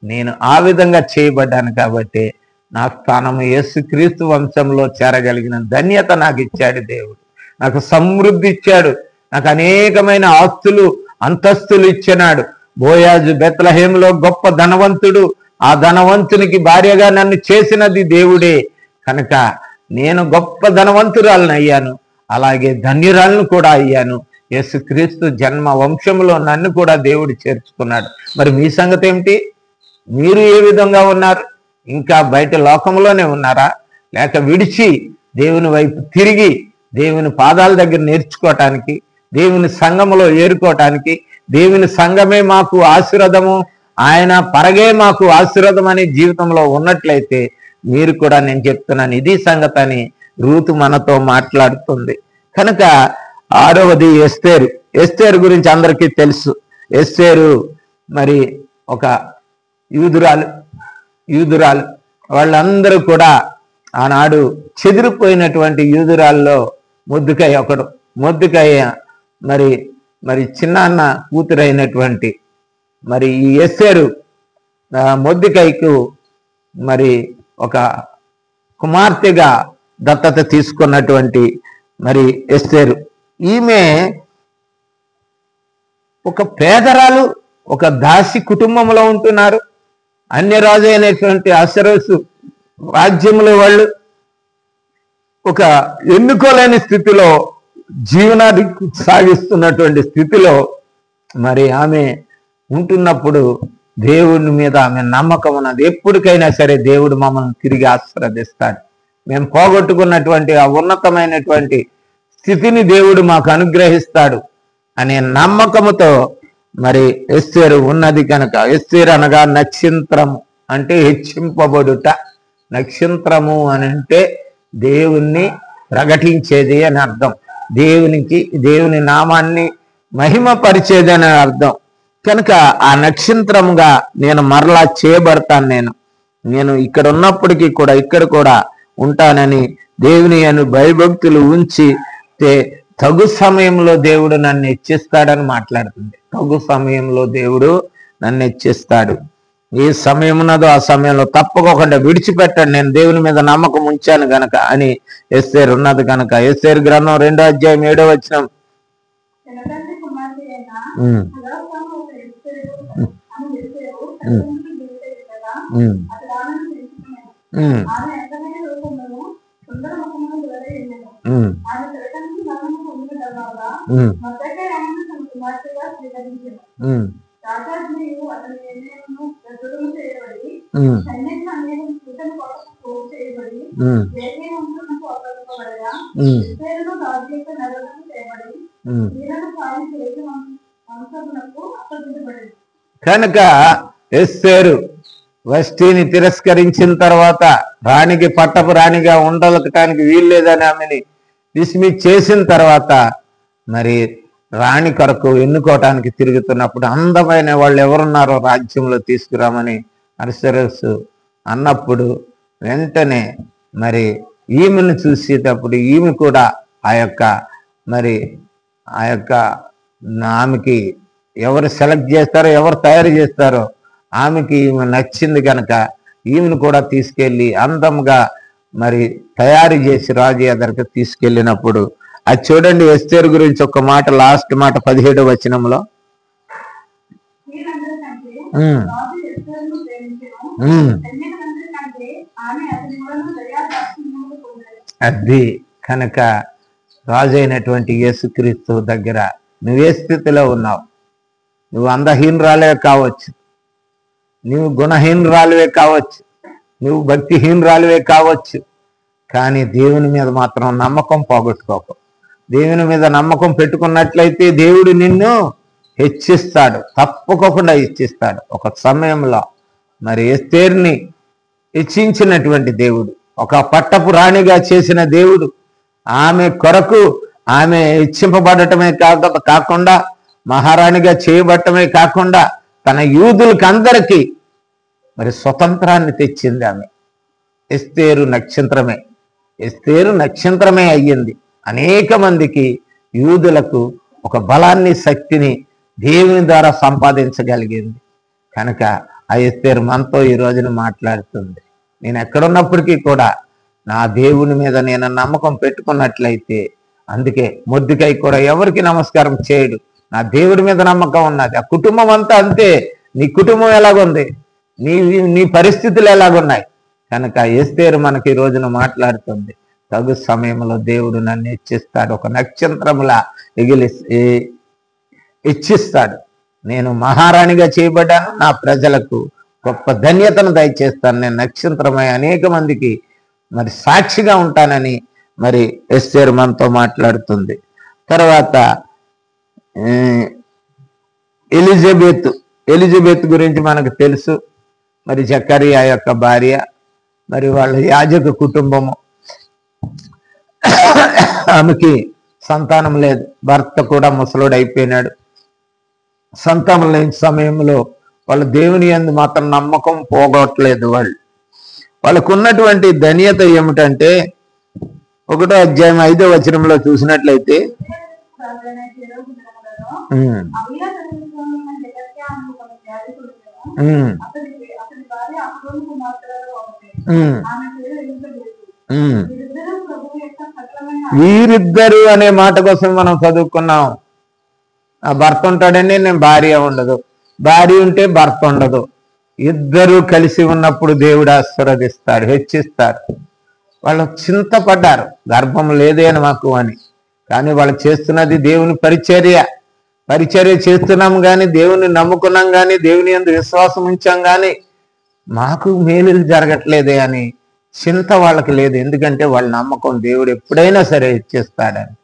నేను ఆ విధంగా చేయబడ్డాను కాబట్టి నా స్థానము యేసుక్రీస్తు వంశంలో చేరగలిగిన ధన్యత నాకు ఇచ్చాడు దేవుడు. నాకు సమృద్ధి ఇచ్చాడు, నాకు అనేకమైన ఆస్తులు అంతస్తులు ఇచ్చినాడు. బోయాజు బెత్లెహేములో గొప్ప ధనవంతుడు, ఆ ధనవంతునికి భార్యగా నన్ను చేసినది దేవుడే. కనుక నేను గొప్ప ధనవంతురాలను అయ్యాను, అలాగే ధన్యురాలను కూడా అయ్యాను. యేసుక్రీస్తు జన్మ వంశంలో నన్ను కూడా దేవుడు చేర్చుకున్నాడు. మరి మీ సంగతి ఏమిటి? మీరు ఏ విధంగా ఉన్నారు? ఇంకా బయట లోకంలోనే ఉన్నారా? లేక విడిచి దేవుని వైపు తిరిగి దేవుని పాదాల దగ్గర నేర్చుకోవటానికి, దేవుని సంఘములో ఏరుకోవటానికి, దేవుని సంఘమే మాకు ఆశీర్వాదము, ఆయన పరగే మాకు ఆశీర్వాదం అనే జీవితంలో ఉన్నట్లయితే మీరు కూడా, నేను చెప్తున్నాను ఇది సంగతి అని రూతు మనతో మాట్లాడుతుంది. కనుక 6వది ఎస్తేరు. ఎస్తేరు గురించి అందరికీ తెలుసు. ఎస్తేరు మరి ఒక యూదురాలు. వాళ్ళందరూ కూడా ఆనాడు చెదిరిపోయినటువంటి యూదురాల్లో మొర్దెకై ఒకడు. మొర్దెకై మరి చిన్నాన్న కూతురైనటువంటి మరి ఈ ఎస్తేరు మొర్దెకైకు మరి ఒక కుమార్తెగా దత్తత తీసుకున్నటువంటి మరి ఎస్తేరు. ఈమె ఒక పేదరాలు, ఒక దాసి కుటుంబంలో ఉంటున్నారు. అన్యరాజు అయినటువంటి అహరోసు రాజ్యంలో వాళ్ళు ఒక ఎన్నుకోలేని స్థితిలో జీవనాన్ని సాగిస్తున్నటువంటి స్థితిలో మరి ఆమె ఉంటున్నప్పుడు దేవుని మీద ఆమె నమ్మకం ఉన్నది. ఎప్పటికైనా సరే దేవుడు మమ్మల్ని తిరిగి ఆశీర్వదిస్తాడు, మేము పోగొట్టుకున్నటువంటి ఆ ఉన్నతమైనటువంటి స్థితిని దేవుడు మాకు అనుగ్రహిస్తాడు అనే నమ్మకముతో మరి ఎస్తేరు ఉన్నది కనుక. ఎస్తేరు అనగా నక్షత్రము అంటే హెచ్చింపబడుట. నక్షత్రము అని అంటే దేవుణ్ణి ప్రకటించేది అని అర్థం, దేవుని నామాన్ని మహిమపరిచేది అని అర్థం. కనుక ఆ నక్షత్రముగా నేను మరలా చేయబడతాను, నేను ఇక్కడ ఉన్నప్పటికీ కూడా ఇక్కడ కూడా ఉంటానని దేవుని అను భయభక్తులు ఉంచి తగు సమయంలో దేవుడు నన్ను హెచ్చిస్తాడని మాట్లాడుతుంది. తగు సమయంలో దేవుడు నన్ను హెచ్చిస్తాడు. ఏ సమయం ఉన్నదో ఆ సమయంలో తప్పకుండా విడిచిపెట్టాడు, నేను దేవుని మీద నమ్మకం ఉంచాను గనక అని ఎస్తేరు ఉన్నది కనుక. ఎస్తేరు గ్రంథం 2వ అధ్యాయం 7వ వచనం. కనుక ఎస్తేరు వష్టిని తిరస్కరించిన తర్వాత రాణికి పట్టపు రాణిగా ఉండటానికి వీల్లేదని ఆమెని డిస్మిస్ చేసిన తర్వాత మరి రాణి కొరకు ఎన్నుకోవటానికి తిరుగుతున్నప్పుడు అందమైన వాళ్ళు ఎవరున్నారో రాజ్యంలో తీసుకురామని అర్సరస్సు అన్నప్పుడు వెంటనే మరి ఈమెను చూసేటప్పుడు ఈమె కూడా ఆ యొక్క ఆమెకి ఎవరు సెలెక్ట్ చేస్తారో ఎవరు తయారు చేస్తారో ఆమెకి ఈమె నచ్చింది కనుక ఈమెను కూడా తీసుకెళ్ళి అందంగా మరి తయారు చేసి రాజు ఎదురుకు తీసుకెళ్ళినప్పుడు అది చూడండి. ఎస్తేరు గురించి ఒక మాట, లాస్ట్ మాట 17వ వచనంలో. అది కనుక రాజు అయినటువంటి యేసుక్రీస్తు దగ్గర నువ్వే స్థితిలో ఉన్నావు, నువ్వు అందహీనరాలే కావచ్చు, నువ్వు గుణహీనరాలువే కావచ్చు, నువ్వు భక్తిహీనరాలువే కావచ్చు, కానీ దేవుని మీద మాత్రం నమ్మకం పోగొట్టుకోకు. దేవుని మీద నమ్మకం పెట్టుకున్నట్లయితే దేవుడు నిన్ను హెచ్చిస్తాడు, తప్పకుండా హెచ్చిస్తాడు. ఒక సమయంలో మరి ఎస్తేరుని హెచ్చించినటువంటి దేవుడు, ఒక పట్టపు రాణిగా చేసిన దేవుడు, ఆమె కొరకు ఆమె హెచ్చింపబడటమే కాకుండా మహారాణిగా చేయబడటమే కాకుండా తన యూదులకందరికీ మరి స్వతంత్రాన్ని తెచ్చింది ఆమె. ఎస్తేరు నక్షత్రమే అయ్యింది. అనేక మందికి యూదులకు ఒక బలాన్ని, శక్తిని దేవుని ద్వారా సంపాదించగలిగింది. కనుక ఆ ఎస్తేరు మనతో ఈ రోజున మాట్లాడుతుంది. నేను ఎక్కడున్నప్పటికీ కూడా నా దేవుని మీద నేను నమ్మకం పెట్టుకున్నట్లయితే, అందుకే మొర్దెకై కూడా ఎవరికి నమస్కారం చేయడు, నా దేవుడి మీద నమ్మకం ఉన్నది. ఆ కుటుంబం అంతా అంతే. నీ కుటుంబం ఎలాగుంది, నీ పరిస్థితులు ఎలాగున్నాయి. కనుక ఎస్తేరు మనకి ఈ రోజున మాట్లాడుతుంది, తగు సమయంలో దేవుడు నన్ను హెచ్చిస్తాడు, ఒక నక్షత్రములా హెచ్చిస్తాడు. నేను మహారాణిగా చేయబడ్డాను, నా ప్రజలకు గొప్ప ధన్యతను దయచేస్తాను, నేను నక్షత్రమై అనేక మందికి మరి సాక్షిగా ఉంటానని మరి ఎస్తేరు మనతో మాట్లాడుతుంది. తర్వాత ఎలిజబెత్ గురించి మనకు తెలుసు. మరి జకరియా యొక్క భార్య, మరి వాళ్ళ యాజక కుటుంబము, ఆమెకి సంతానం లేదు, భర్త కూడా ముసలుడు అయిపోయినాడు. సంతానం లేని సమయంలో వాళ్ళ దేవుని యందు మాత్రం నమ్మకం పోగొట్టలేదు. వాళ్ళకు ఉన్నటువంటి ధన్యత ఏమిటంటే 1వ అధ్యాయం 5వ వచనంలో చూసినట్లయితే వీరిద్దరు అనే మాట కోసం మనం చదువుకున్నాం. ఆ భర్త ఉంటాడండి, నేను భార్య ఉండదు, భార్య ఉంటే భర్త ఉండదు. ఇద్దరు కలిసి ఉన్నప్పుడు దేవుడు ఆశీర్వదిస్తాడు, హెచ్చిస్తాడు. వాళ్ళు చింతపడ్డారు, గర్భం లేదే అని మాకు అని. కానీ వాళ్ళు చేస్తున్నది దేవుని పరిచర్య చేస్తున్నాం కానీ, దేవుని నమ్ముకున్నాం కానీ, దేవుని యందు విశ్వాసం ఉంచాం కానీ మాకు మేలులు జరగట్లేదే అని చింత వాళ్ళకి లేదు. ఎందుకంటే వాళ్ళ నమ్మకం దేవుడు ఎప్పుడైనా సరే ఇచ్చేస్తాడని.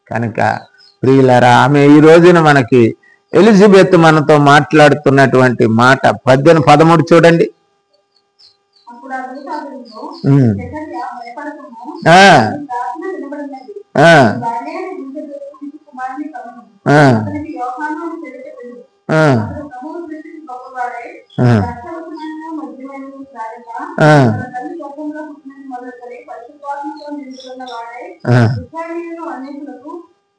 కనుక ప్రియులారా, ఆమె ఈ రోజున మనకి ఎలిజబెత్ మనతో మాట్లాడుతున్నటువంటి మాట 13 చూడండి. అప్పుడు ఆ దూత అతనితో, ఉమ్. జకర్యా, భయపడకుము, ఆ, నీ ప్రార్థన వినబడినది. ఆ, నీ భార్య ఎలిజబెత్ నీకు కుమారుని కలుగును. ఆ, అతనికి యోహాను అని పేరు పెట్టుము. ఆ, అతడు ప్రభువు దృష్టికి గొప్పవాడై, ఆ, రక్తవసనైన మధ్యమైన సారిగా, ఆ, తన తల్లి గర్భంలో పుట్టినది మొదలుకొని పరిశుద్ధాత్మతో నిండుకున్న వాడై, ఆ. ఇశ్రాయేలీయులు అనేకులకు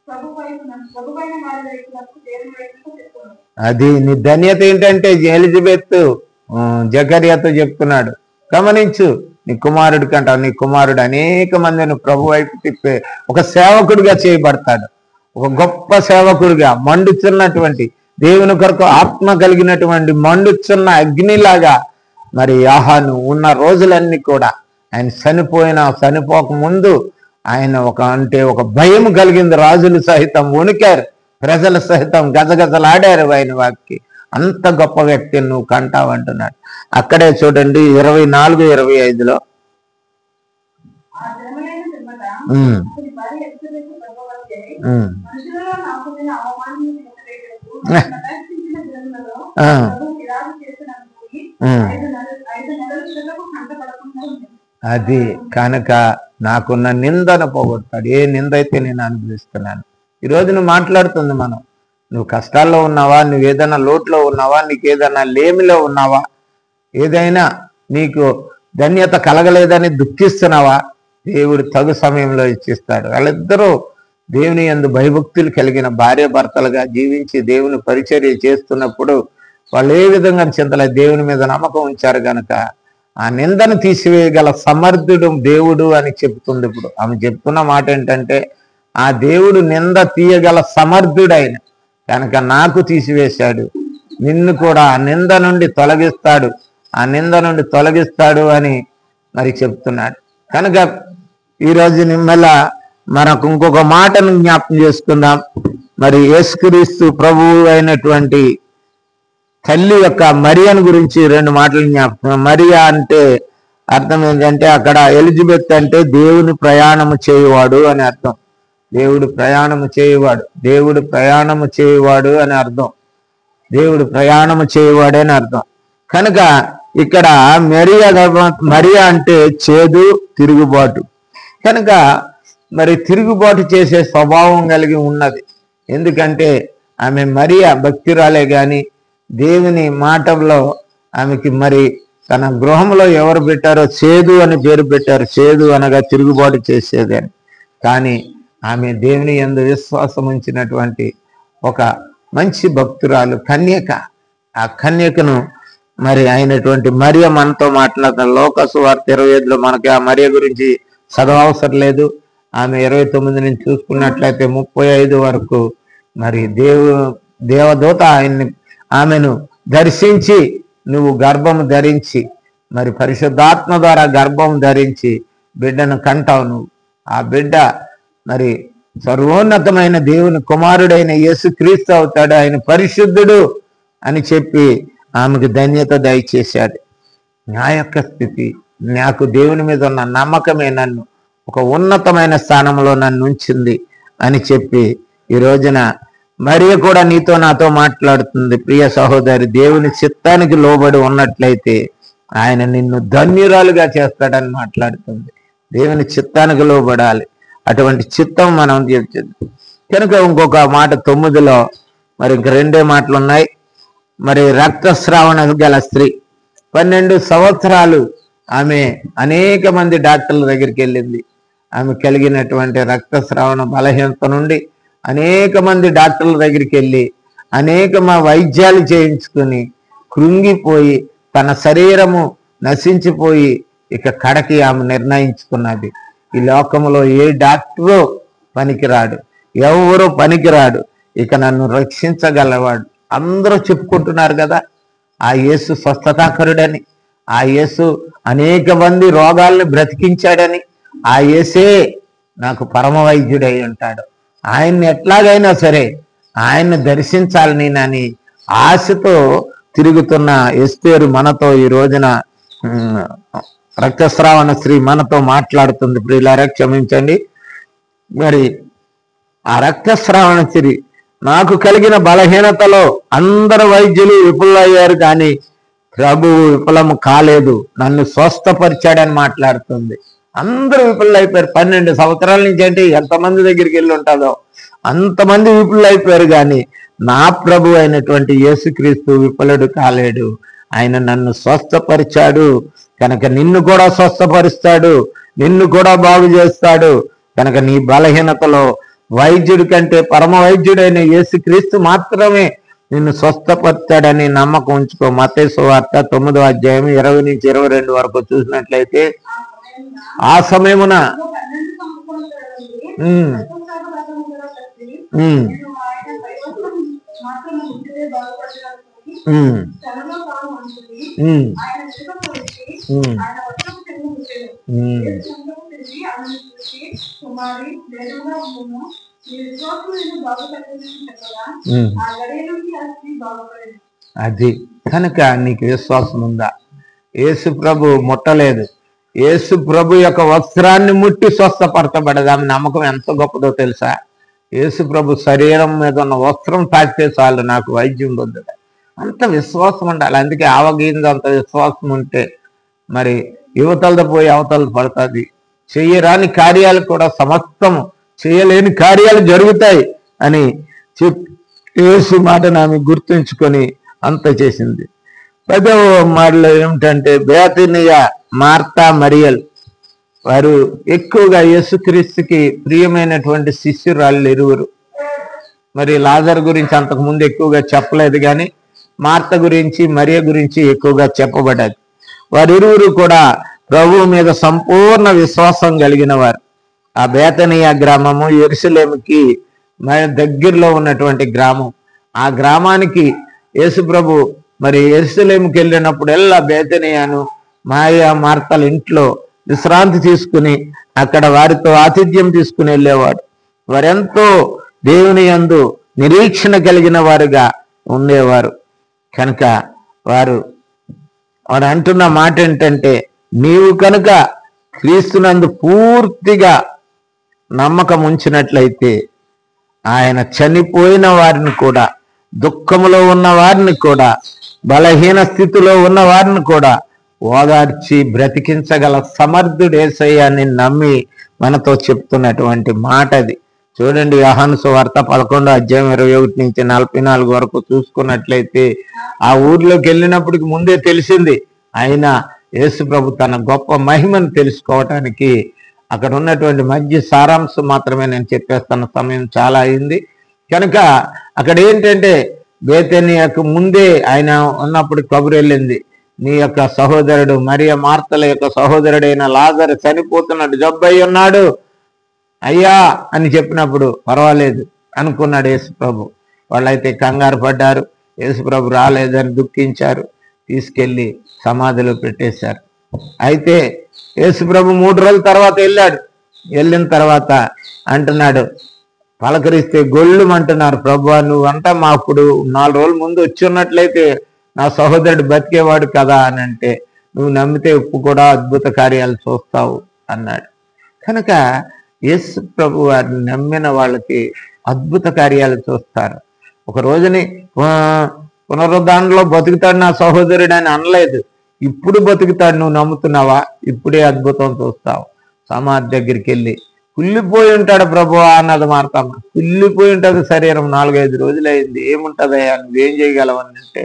ప్రభువైన వారి వైపునకు దేవుని వైపునకు చెప్పును. అది నీ ధన్యత ఏంటంటే ఎలిజబెత్ జకర్యాతో చెప్తున్నాడు, గమనించు, నీ కుమారుడి కంటావు, నీ కుమారుడు అనేక మందిని ప్రభు వైపు తిప్పే ఒక సేవకుడిగా చేయబడతాడు. ఒక గొప్ప సేవకుడిగా, మండుచున్నటువంటి దేవుని కొరకు ఆత్మ కలిగినటువంటి మండుచున్న అగ్నిలాగా మరి యోహాను ఉన్న రోజులన్నీ కూడా ఆయన చనిపోక ముందు ఆయన ఒక భయం కలిగింది. రాజులు సహితం వణికారు, ప్రజలు సహితం గజగజలాడారు ఆయన వాక్కి. అంత గొప్ప వ్యక్తిని నువ్వు కంటావు అంటున్నాడు. అక్కడే చూడండి 24-25లో. ఆ దినములైన పిమ్మట ఉమ్, అతని భార్య ఎలిజబెతు గర్భవతి అయి, ఉమ్, మనుషులలో నాకున్న అవమానమును తీసివేయుటకు ప్రదర్శించిన దినములలో ఆ, ప్రభువు విరామ చేసినందుకు పోయి ఉమ్. 5 నెలల శిలకు కంటపడకుండా ఉంది. అది కనుక నాకున్న నిందను పోగొడతాడు. ఏ నింద అయితే నేను అనుభవిస్తున్నాను. ఈరోజు నువ్వు మాట్లాడుతుంది మనం, నువ్వు కష్టాల్లో ఉన్నావా, నువ్వు ఏదైనా లోటులో ఉన్నావా, నీకు ఏదైనా లేమిలో ఉన్నావా, ఏదైనా నీకు ధన్యత కలగలేదని దుఃఖిస్తున్నావా, దేవుడు తగు సమయంలో ఇచ్చిస్తాడు. వాళ్ళిద్దరూ దేవుని యందు భయభక్తులు కలిగిన భార్య భర్తలుగా జీవించి దేవుని పరిచర్య చేస్తున్నప్పుడు వాళ్ళు ఏ విధంగా చింతలేదు, దేవుని మీద నమ్మకం ఉంచారు కనుక ఆ నిందను తీసివేయగల సమర్థుడు దేవుడు అని చెప్తుంది. ఇప్పుడు ఆమె చెప్తున్న మాట ఏంటంటే, ఆ దేవుడు నింద తీయగల సమర్థుడైన కనుక నాకు తీసివేశాడు, నిన్ను కూడా ఆ నింద నుండి తొలగిస్తాడు అని మరి చెప్తున్నాడు. కనుక ఈరోజు నిమ్మల మనకు ఇంకొక మాటను జ్ఞాపకం చేసుకుందాం. మరి యేసుక్రీస్తు ప్రభువు అయినటువంటి తల్లి యొక్క మరియను గురించి 2 మాటలు జ్ఞాపకం. మరియా అంటే అర్థం ఏంటంటే, అక్కడ ఎలిజబెత్ అంటే దేవుని ప్రయాణము చేయువాడు అని అర్థం. దేవుడు ప్రయాణము చేయువాడు అని అర్థం. దేవుడు ప్రయాణము చేయువాడు అని అర్థం. కనుక ఇక్కడ మరియా అంటే చేదు, తిరుగుబాటు. కనుక మరి తిరుగుబాటు చేసే స్వభావం కలిగి ఉన్నది. ఎందుకంటే ఆమె మరియా భక్తురాలే గాని దేవుని మాటల్లో ఆమెకి మరి తన గృహంలో ఎవరు పెట్టారో చేదు అని పేరు పెట్టారు. చేదు అనగా తిరుగుబాటు చేసేది అని. కానీ ఆమె దేవుని యందు విశ్వాసం ఉంచినటువంటి ఒక మంచి భక్తురాలు, కన్యక. ఆ కన్యకను మరి అయినటువంటి మరియ మనతో మాట్లాడుతున్న లోకాసు వార్త 25లో మనకి ఆ మరియ గురించి చదవవసరం లేదు. ఆమె 29 నుంచి చూసుకున్నట్లయితే 35 వరకు మరి దేవదూత ఆమెను దర్శించి, నువ్వు గర్భము ధరించి మరి పరిశుద్ధాత్మ ద్వారా గర్భం ధరించి బిడ్డను కంటావు. నువ్వు ఆ బిడ్డ మరి సర్వోన్నతమైన దేవుని కుమారుడైన యేసుక్రీస్తు అవుతాడు, ఆయన పరిశుద్ధుడు అని చెప్పి ఆమెకు ధన్యత దయచేశాడు. నా యొక్క స్థితి, నాకు దేవుని మీద ఉన్న నమ్మకమే నన్ను ఒక ఉన్నతమైన స్థానంలో నన్ను ఉంచింది అని చెప్పి ఈ రోజున మరియ కూడా నీతో నాతో మాట్లాడుతుంది. ప్రియ సహోదరి, దేవుని చిత్తానికి లోబడి ఉన్నట్లయితే ఆయన నిన్ను ధన్యురాలుగా చేస్తాడని మాట్లాడుతుంది. దేవుని చిత్తానికి లోబడాలి, అటువంటి చిత్తం మనం చెప్తుంది. కనుక ఇంకొక మాట 9లో మరి ఇంక 2 మాటలు ఉన్నాయి. మరి రక్తస్రావణ గల స్త్రీ 12 సంవత్సరాలు ఆమె అనేక మంది డాక్టర్ల దగ్గరికి వెళ్ళింది. ఆమె కలిగినటువంటి రక్తస్రావణ బలహీనత నుండి అనేక మంది డాక్టర్ల దగ్గరికి వెళ్ళి అనేక వైద్యాలు చేయించుకుని కృంగిపోయి తన శరీరము నశించిపోయి ఇక కడకి ఆమె నిర్ణయించుకున్నది, ఈ లోకంలో ఏ డాక్టరు పనికిరాడు, ఎవరు పనికిరాడు, ఇక నన్ను రక్షించగలవాడు. అందరూ చెప్పుకుంటున్నారు కదా ఆ యేసు స్వస్థతాకరుడని, ఆ యేసు అనేక మంది రోగాల్ని బ్రతికించాడని, ఆ యేసే నాకు పరమ వైద్యుడై ఉంటాడు. ఆయన్ని ఎట్లాగైనా సరే ఆయన్ని దర్శించాలని నని ఆశతో తిరుగుతున్న ఎస్తేరు మనతో ఈ రోజున రక్తస్రావణ స్త్రీ మనతో మాట్లాడుతుంది. ప్రియులారా క్షమించండి. మరి ఆ రక్తస్రావణ స్త్రీ, నాకు కలిగిన బలహీనతలో అందరు వైద్యులు విఫలయ్యారు కానీ ప్రభువు విఫలము కాలేదు, నన్ను స్వస్థపరిచాడని మాట్లాడుతుంది. అందరూ విఫలైపోయారు. 12 సంవత్సరాల నుంచి అంటే ఎంతమంది దగ్గరికి వెళ్ళి ఉంటుందో అంతమంది విఫలైపోయారు కానీ నా ప్రభు అయినటువంటి యేసుక్రీస్తు విఫలుడు కాలేడు. ఆయన నన్ను స్వస్థపరిచాడు కనుక నిన్ను కూడా స్వస్థపరుస్తాడు, నిన్ను కూడా బాగు చేస్తాడు. కనుక నీ బలహీనతలో వైద్యుడి కంటే పరమ వైద్యుడైన యేసుక్రీస్తు మాత్రమే నిన్ను స్వస్థపరిచాడని నమ్మకం ఉంచుకో. మత్తయి సువార్త 9వ అధ్యాయం 20 నుంచి 22 వరకు చూసినట్లయితే, ఆ సమయమున అది కనుక నీకు విశ్వాసం ఉందా? యేసు ప్రభు ముట్టలేదు, యేసు ప్రభు యొక్క వస్త్రాన్ని ముట్టి స్వస్థపరచబడదాం నమ్మకం ఎంత గొప్పదో తెలుసా? యేసు ప్రభు శరీరం మీద ఉన్న వస్త్రం తాకితే చాలు నాకు వైద్యం పొందుతాడు. అంత విశ్వాసం ఉండాలి. అందుకే ఆవగింది అంత విశ్వాసం ఉంటే మరి యువతలతో పోయి అవతల పడుతుంది. చెయ్యరాని కార్యాలు కూడా సమస్తము, చేయలేని కార్యాలు జరుగుతాయి అని యేసు మాట ఆమె గుర్తుంచుకొని అంత చేసింది. 10వ మాటలో ఏమిటంటే, బేతనియ మార్తా మరియల్ వారు ఎక్కువగా యేసుక్రీస్తుకి ప్రియమైనటువంటి శిష్యురాళ్ళు ఇరువురు. మరి లాజరు గురించి అంతకు ముందు ఎక్కువగా చెప్పలేదు కానీ మార్త గురించి మరియ గురించి ఎక్కువగా చెప్పబడ్డది. వారిరువురు కూడా ప్రభువు మీద సంపూర్ణ విశ్వాసం కలిగిన వారు. ఆ బేతనియా గ్రామము యెరూషలేముకి మరి దగ్గరలో ఉన్నటువంటి గ్రామం. ఆ గ్రామానికి యేసు ప్రభు మరి యెరూషలేముకి వెళ్ళినప్పుడల్లా బేతనియాను మరియా మార్తల ఇంట్లో విశ్రాంతి తీసుకుని అక్కడ వారితో ఆతిథ్యం తీసుకుని వెళ్ళేవాడు. వారెంతో దేవుని యందు నిరీక్షణ కలిగిన వారుగా ఉండేవారు. కనుక వారు అంటున్న మాట ఏంటంటే, నీవు కనుక క్రీస్తునందు పూర్తిగా నమ్మకం ఉంచినట్లయితే ఆయన చనిపోయిన వారిని కూడా, దుఃఖములో ఉన్న వారిని కూడా, బలహీన స్థితిలో ఉన్న వారిని కూడా ఓదార్చి బ్రతికించగల సమర్థుడు యేసయ్య అని నమ్మి మనతో చెప్తున్నటువంటి మాట అది. చూడండి, యోహాను సువార్త 11వ అధ్యాయం 21 నుంచి 44 వరకు చూసుకున్నట్లయితే, ఆ ఊర్లోకి వెళ్ళినప్పటికి ముందే తెలిసింది. అయినా యేసు ప్రభు తన గొప్ప మహిమను తెలుసుకోవటానికి అక్కడ ఉన్నటువంటి మంచి సారాంశం మాత్రమే నేను చెప్పేస్తున్న, సమయం చాలా అయింది కనుక అక్కడ ఏంటంటే, బేతనియాకు ముందే ఆయన ఉన్నప్పుడు కబురు వెళ్ళింది, నీ యొక్క సహోదరుడు మరియ మార్తల యొక్క సహోదరుడైన లాజరు చనిపోతున్నాడు, జబ్బయి ఉన్నాడు అయ్యా అని చెప్పినప్పుడు పర్వాలేదు అనుకున్నాడు యేసు ప్రభు. వాళ్ళైతే కంగారు పడ్డారు, యేసు ప్రభు రాలేదని దుఃఖించారు, తీసుకెళ్లి సమాధిలో పెట్టేశారు. అయితే యేసు ప్రభు 3 రోజుల తర్వాత వెళ్ళాడు. వెళ్ళిన తర్వాత అంటున్నాడు, పలకరిస్తే గొళ్ళుమంటున్నారు, ప్రభు నువ్వంతా మా అప్పుడు 4 రోజుల ముందు వచ్చి ఉన్నట్లయితే నా సహోదరుడు బతికేవాడు కదా అని అంటే, నువ్వు నమ్మితే ఉప్పు కూడా అద్భుత కార్యాలు చూస్తావు అన్నాడు. కనుక యేసు ప్రభు వారిని నమ్మిన వాళ్ళకి అద్భుత కార్యాలు చూస్తారు. ఒక రోజుని పునరుద్ధానంలో బతుకుతాడు నా సహోదరుడు అని అనలేదు, ఇప్పుడు బతుకుతాడు, నువ్వు నమ్ముతున్నావా, ఇప్పుడే అద్భుతం చూస్తావు. సమాధి దగ్గరికి వెళ్ళి కుళ్ళిపోయి ఉంటాడు ప్రభు అన్నది మార్తమ్మ. కుళ్ళిపోయి ఉంటుంది శరీరం, 4-5 రోజులైంది, ఏముంటుందయ్యా నువ్వేం చేయగలవు అని అంటే,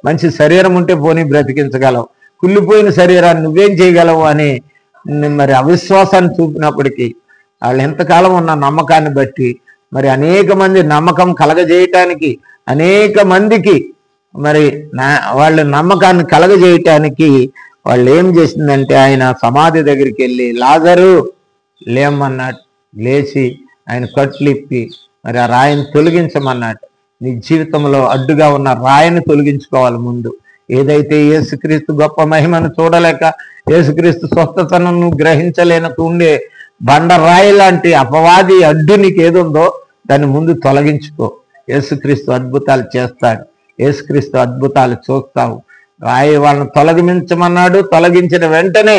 మంచి శరీరం ఉంటే పోనీ బ్రతికించగలవు, కుళ్ళిపోయిన శరీరాన్ని నువ్వేం చేయగలవు అని మరి అవిశ్వాసాన్ని చూపినప్పటికీ వాళ్ళు ఎంతకాలం ఉన్న నమ్మకాన్ని బట్టి మరి అనేక మంది నమ్మకం కలగజేయటానికి, అనేక మందికి మరి వాళ్ళ నమ్మకాన్ని కలగజేయటానికి వాళ్ళు ఏం చేసిందంటే, ఆయన సమాధి దగ్గరికి వెళ్ళి లాజరు లేమన్నాడు. లేచి ఆయన కట్లిప్పి మరి ఆ రాయిని తొలగించమన్నాడు. నీ జీవితంలో అడ్డుగా ఉన్న రాయిని తొలగించుకోవాలి ముందు. ఏదైతే యేసుక్రీస్తు గొప్ప మహిమను చూడలేక, యేసుక్రీస్తు స్వస్థతను గ్రహించలేనకు ఉండే బండరాయి లాంటి అపవాది అడ్డు నీకు ఏదుందో దాన్ని ముందు తొలగించుకో. యేసుక్రీస్తు అద్భుతాలు చేస్తాడు, యేసుక్రీస్తు అద్భుతాలు చూస్తావు. రాయి వాళ్ళని తొలగించమన్నాడు, తొలగించిన వెంటనే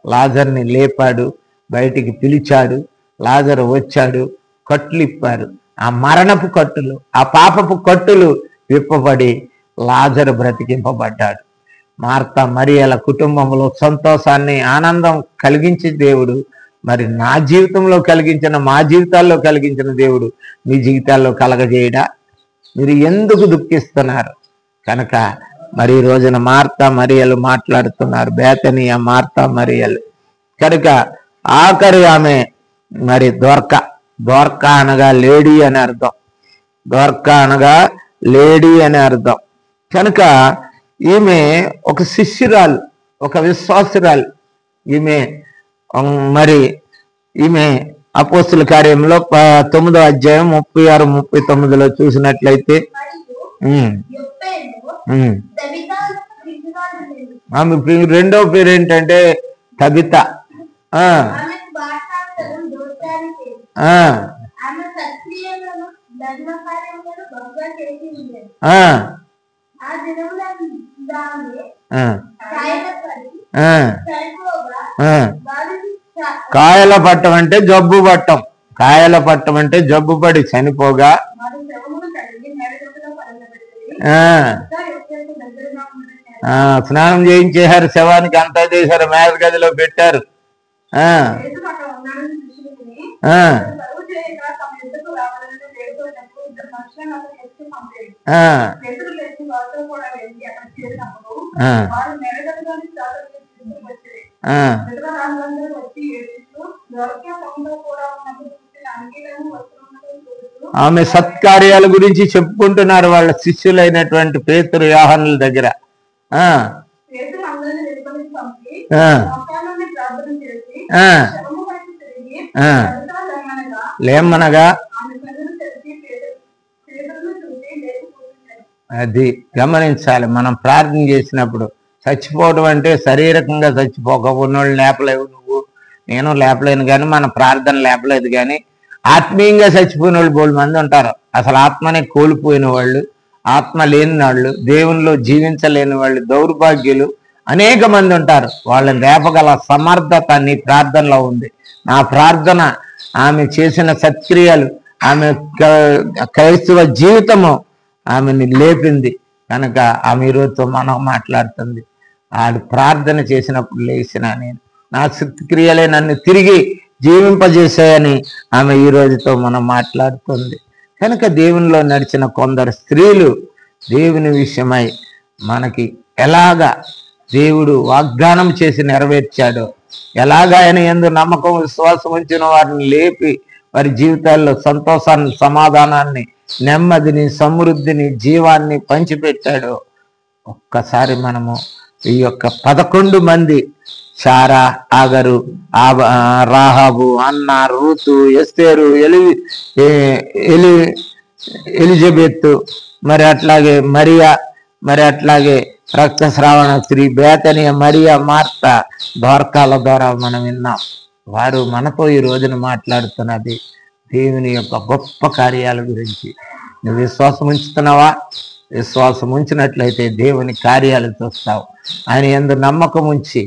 లాజర్ని లేపాడు, బయటికి పిలిచాడు. లాజరు వచ్చాడు, కట్లు ఇప్పారు. ఆ మరణపు కట్టులు, ఆ పాపపు కట్టులు విప్పబడి లాజరు బ్రతికింపబడ్డాడు. మార్తా మరియల కుటుంబంలో సంతోషాన్ని, ఆనందం కలిగించే దేవుడు మరి నా జీవితంలో కలిగించిన, మా జీవితాల్లో కలిగించిన దేవుడు మీ జీవితాల్లో కలగజేయడా? మీరు ఎందుకు దుఃఖిస్తున్నారు? కనుక మరి ఈ రోజున మార్తా మరియలు మాట్లాడుతున్నారు, బేతనీయ మార్తా మరియలు. కనుక ఆఖరి ఆమె మరి దొర్క అనగా లేడీ అని అర్థం, దొర్క అనగా లేడీ అని అర్థం. కనుక ఈమె ఒక శిష్యురాలు, ఒక విశ్వాసురాలు. ఈమె అపోస్తుల కార్యంలో 9వ అధ్యాయం 36, 39లో చూసినట్లయితే ఆమె రెండో పేరు ఏంటంటే తబిత. కాయల పట్టం అంటే జబ్బు పట్టం, కాయల పట్టం అంటే జబ్బు పడి చనిపోగా స్నానం చేయించేశారు, శవానికి అంతా చేశారు, మేత గదిలో పెట్టారు. ఆమె సత్కార్యాల గురించి చెప్పుకుంటున్నారు వాళ్ళ శిష్యులైనటువంటి పేతురు, యోహానుల దగ్గర. లేమనగా అది గమనించాలి. మనం ప్రార్థన చేసినప్పుడు చచ్చిపోవడం అంటే శారీరకంగా చచ్చిపోకపోయినోళ్ళు లేపలేవు, నువ్వు నేను లేపలేను, కానీ మన ప్రార్థన లేపలేదు. కానీ ఆత్మీయంగా చచ్చిపోయిన వాళ్ళు బోల్డ్ మంది ఉంటారు. అసలు ఆత్మనే కోల్పోయిన వాళ్ళు, ఆత్మ లేని వాళ్ళు, దేవునిలో జీవించలేని వాళ్ళు, దౌర్భాగ్యులు అనేక మంది ఉంటారు. వాళ్ళని లేపగల సమర్థత నీ ప్రార్థనలో ఉంది. నా ప్రార్థన, ఆమె చేసిన సత్క్రియలు, ఆమె క్రైస్తవ జీవితము ఆమెని లేపింది. కనుక ఆమె ఈరోజుతో మనం మాట్లాడుతుంది. ఆడు ప్రార్థన చేసినప్పుడు లేచిన నేను, నా సత్క్రియలే నన్ను తిరిగి జీవింపజేశాయని ఆమె ఈ రోజుతో మనం మాట్లాడుతుంది. కనుక దేవునిలో నడిచిన కొందరు స్త్రీలు దేవుని విషయమై మనకి ఎలాగా దేవుడు వాగ్దానం చేసి నెరవేర్చాడో, ఎలాగా ఆయన యందు నమ్మకం, విశ్వాసం ఉంచిన వారిని లేపి వారి జీవితాల్లో సంతోషాన్ని, సమాధానాన్ని, నెమ్మదిని, సమృద్ధిని, జీవాన్ని పంచిపెట్టాడో ఒక్కసారి మనము ఈ యొక్క 11 మంది, చారా, ఆగరు, రాహాబు, అన్న, రూతు, ఎస్తేరు, ఎలిజబెత్, మరి అట్లాగే మరియా, మరి అట్లాగే రక్తస్రావణ స్త్రీ, బేతనీయ మరియా, మార్తా, దొర్కాల ద్వారా మనం విన్నాం. వారు మనతో ఈ రోజున మాట్లాడుతున్నది దేవుని యొక్క గొప్ప కార్యాల గురించి. నువ్వు విశ్వాసం ఉంచుతున్నావా? విశ్వాసం ఉంచినట్లయితే దేవుని కార్యాలు చూస్తావు. ఆయన యందు నమ్మకం ఉంచి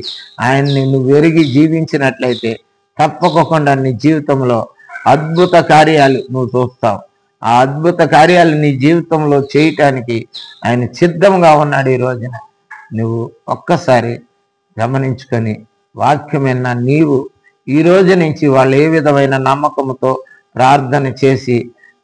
ఆయన్ని నువ్వు ఎరిగి జీవించినట్లయితే తప్పకుండా నీ జీవితంలో అద్భుత కార్యాలు నువ్వు చూస్తావు. ఆ అద్భుత కార్యాలు నీ జీవితంలో చేయటానికి ఆయన సిద్ధంగా ఉన్నాడు. ఈ రోజున నువ్వు ఒక్కసారి గమనించుకొని వాక్యమైన నీవు ఈ రోజు నుంచి వాళ్ళు ఏ విధమైన నమ్మకంతో ప్రార్థన చేసి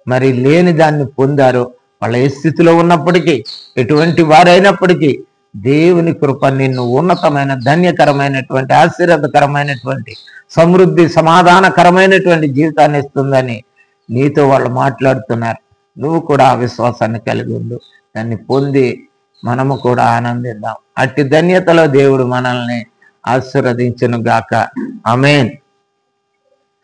మరి లేని దాన్ని పొందారో, వాళ్ళ ఏ స్థితిలో ఉన్నప్పటికీ, ఎటువంటి వారైనప్పటికీ దేవుని కృప నిన్ను ఉన్నతమైన, ధన్యకరమైనటువంటి, ఆశీర్వాదకరమైనటువంటి, సమృద్ధి, సమాధానకరమైనటువంటి జీవితాన్ని ఇస్తుందని నీతో వాళ్ళు మాట్లాడుతున్నారు. నువ్వు కూడా ఆ విశ్వాసాన్ని కలిగి ఉండు. దాన్ని పొంది మనము కూడా ఆనందిద్దాం. అట్టి ధన్యతలో దేవుడు మనల్ని ఆశీర్వదించును గాక. ఆమేన్.